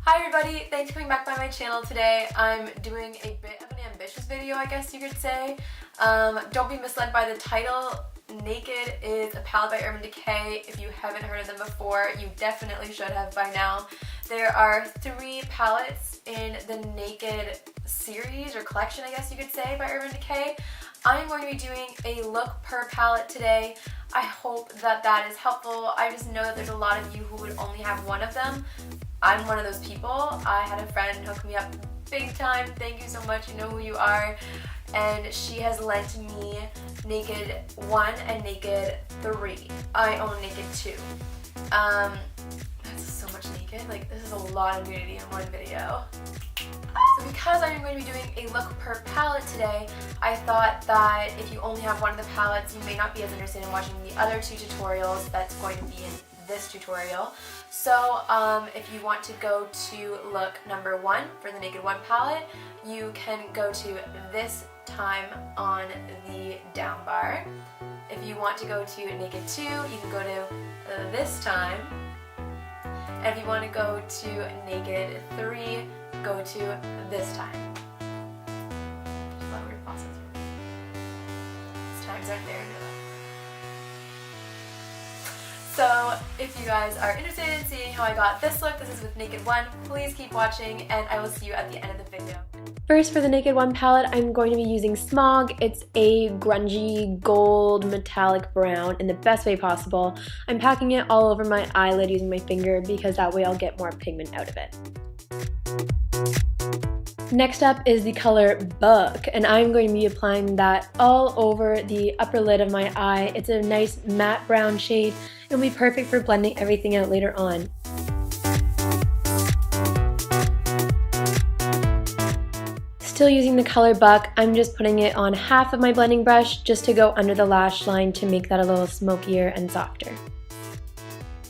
Hi everybody, thanks for coming back by my channel today. I'm doing a bit of an ambitious video, I guess you could say. Don't be misled by the title. Naked is a palette by Urban Decay. If you haven't heard of them before, you definitely should have by now. There are 3 palettes in the Naked series, or collection I guess you could say, by Urban Decay. I'm going to be doing a look per palette today. I hope that is helpful. I just know that there's a lot of you who would only have one of them. I'm one of those people. I had a friend hook me up big time. Thank you so much. You know who you are. And she has lent me Naked 1 and Naked 3. I own Naked 2. That's so much naked. Like, this is a lot of nudity in one video. So because I'm going to be doing a look per palette today, I thought that if you only have one of the palettes, you may not be as interested in watching the other 2 tutorials that's going to be in this tutorial. So if you want to go to look number 1 for the Naked 1 palette, you can go to this time on the down bar. If you want to go to Naked 2, you can go to this time. And if you want to go to Naked 3, go to this time. Just a lot of weird process. These times aren't there. So if you guys are interested in seeing how I got this look, this is with Naked 1, please keep watching and I will see you at the end of the video. First, for the Naked 1 palette, I'm going to be using Smog. It's a grungy gold metallic brown in the best way possible. I'm packing it all over my eyelid using my finger because that way I'll get more pigment out of it. Next up is the color Buck, and I'm going to be applying that all over the upper lid of my eye. It's a nice matte brown shade. It'll be perfect for blending everything out later on. Still using the color Buck, I'm just putting it on half of my blending brush just to go under the lash line to make that a little smokier and softer.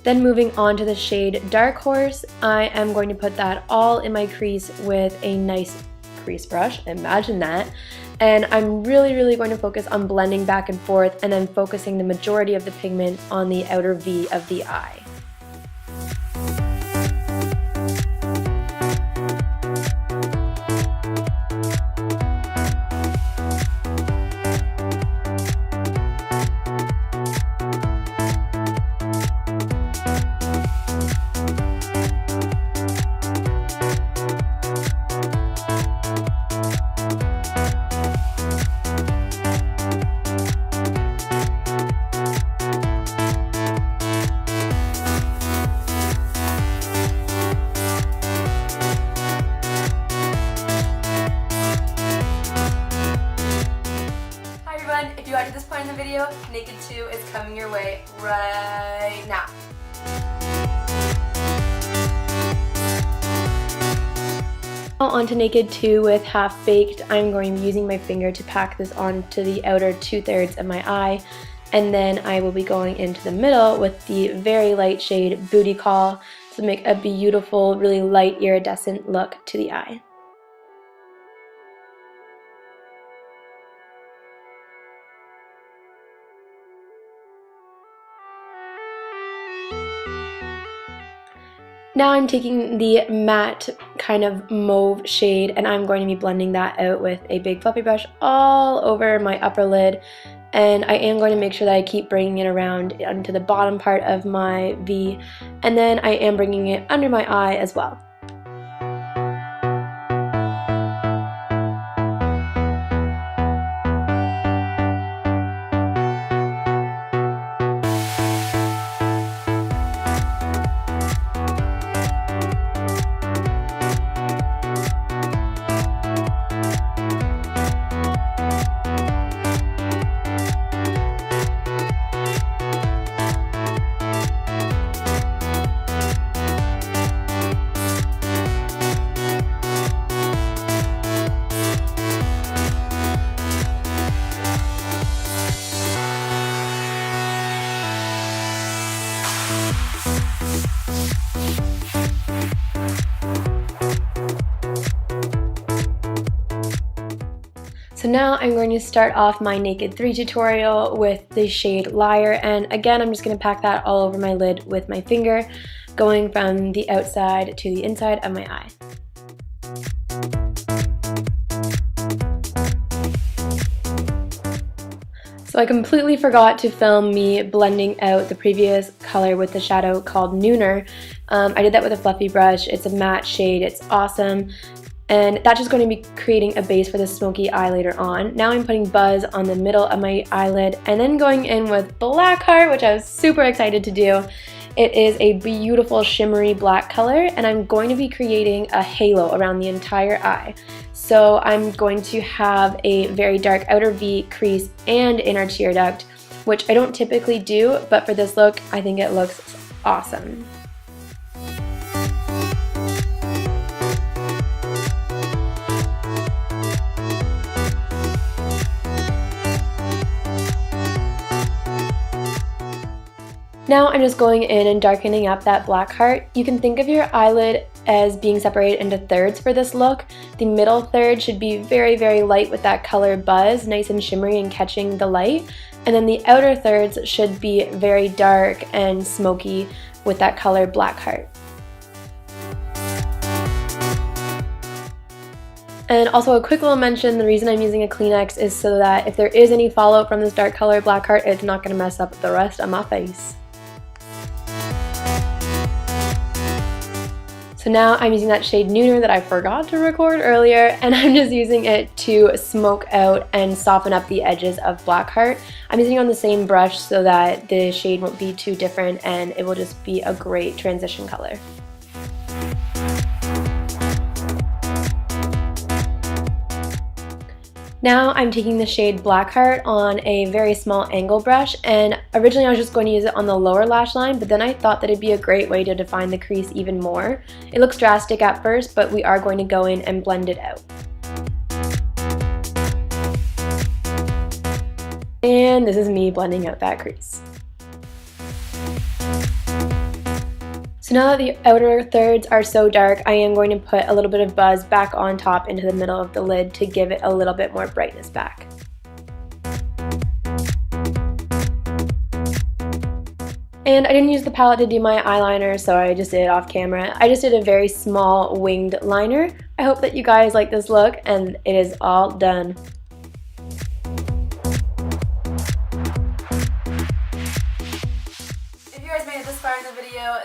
Then moving on to the shade Dark Horse, I am going to put that all in my crease with a nice crease brush, imagine that. And I'm really going to focus on blending back and forth and then focusing the majority of the pigment on the outer V of the eye. If you got to this point in the video, Naked 2 is coming your way right now. On to Naked 2 with Half Baked. I'm going to be using my finger to pack this onto the outer 2/3 of my eye, and then I will be going into the middle with the very light shade Booty Call to make a beautiful, really light iridescent look to the eye. Now I'm taking the matte kind of mauve shade and I'm going to be blending that out with a big fluffy brush all over my upper lid, and I am going to make sure that I keep bringing it around onto the bottom part of my V, and then I am bringing it under my eye as well. So now I'm going to start off my Naked 3 tutorial with the shade Liar, and again I'm just going to pack that all over my lid with my finger. going from the outside to the inside of my eye. So I completely forgot to film me blending out the previous color with the shadow called Nooner. I did that with a fluffy brush. It's a matte shade, it's awesome. And that's just going to be creating a base for the smoky eye later on. Now I'm putting Buzz on the middle of my eyelid and then going in with Blackheart, which I was super excited to do. It is a beautiful shimmery black color, and I'm going to be creating a halo around the entire eye. So I'm going to have a very dark outer V crease and inner tear duct, which I don't typically do, but for this look, I think it looks awesome. Now I'm just going in and darkening up that black heart. You can think of your eyelid as being separated into thirds for this look. The middle third should be very, very light with that color Buzz, nice and shimmery and catching the light. And then the outer thirds should be very dark and smoky with that color Black Heart. And also a quick little mention, the reason I'm using a Kleenex is so that if there is any fallout from this dark color Black Heart, it's not going to mess up the rest of my face. So now I'm using that shade Nooner that I forgot to record earlier, and I'm just using it to smoke out and soften up the edges of Blackheart. I'm using it on the same brush so that the shade won't be too different and it will just be a great transition color. Now I'm taking the shade Blackheart on a very small angle brush, and originally I was just going to use it on the lower lash line, but then I thought that it'd be a great way to define the crease even more. It looks drastic at first, but we are going to go in and blend it out. And this is me blending out that crease. So now that the outer thirds are so dark, I am going to put a little bit of Buzz back on top into the middle of the lid to give it a little bit more brightness back. And I didn't use the palette to do my eyeliner, so I just did it off camera. I just did a very small winged liner. I hope that you guys like this look, and it is all done.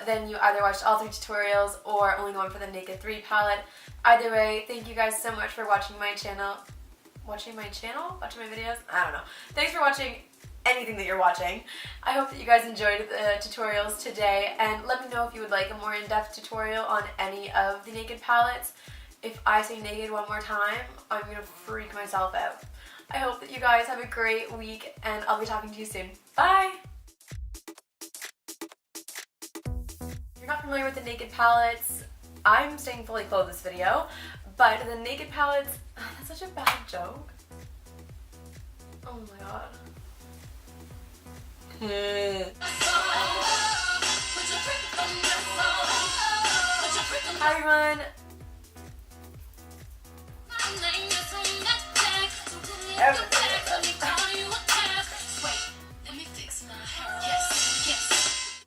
Then you either watched all 3 tutorials or only the one for the Naked 3 palette. Either way, thank you guys so much for watching my channel. Watching my videos? I don't know. Thanks for watching anything that you're watching. I hope that you guys enjoyed the tutorials today, and let me know if you would like a more in-depth tutorial on any of the Naked palettes. If I say Naked one more time, I'm gonna freak myself out. I hope that you guys have a great week, and I'll be talking to you soon. Bye! Not familiar with the Naked palettes, I'm staying fully clothed this video, but the Naked palettes, that's such a bad joke. Oh my god. Hi everyone.